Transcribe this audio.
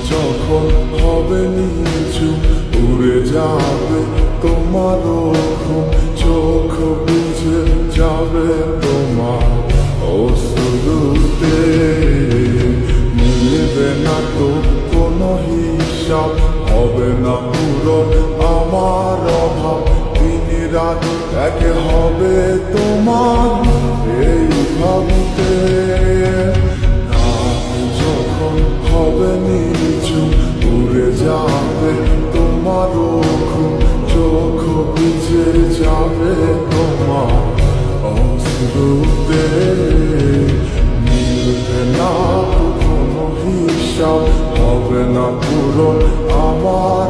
যখন হবে নিচু উড়ে যাবে তোমার ঘুম, চোখ বুঝে যাবে তোমার অশ্রুতে। মিলবে না তো কোনো হিসাব, হবে না পূরণ আমার অভাব। দিন রাত এক হবে তোমার এই ভাবতে। যখন হবে নিচু উড়ে যাবে তোমার ঘুম, চোখ বুঝে যাবে তোমার অশ্রুতে। মিলবে না কোনো হিসাব, হবে না পূরণ আমার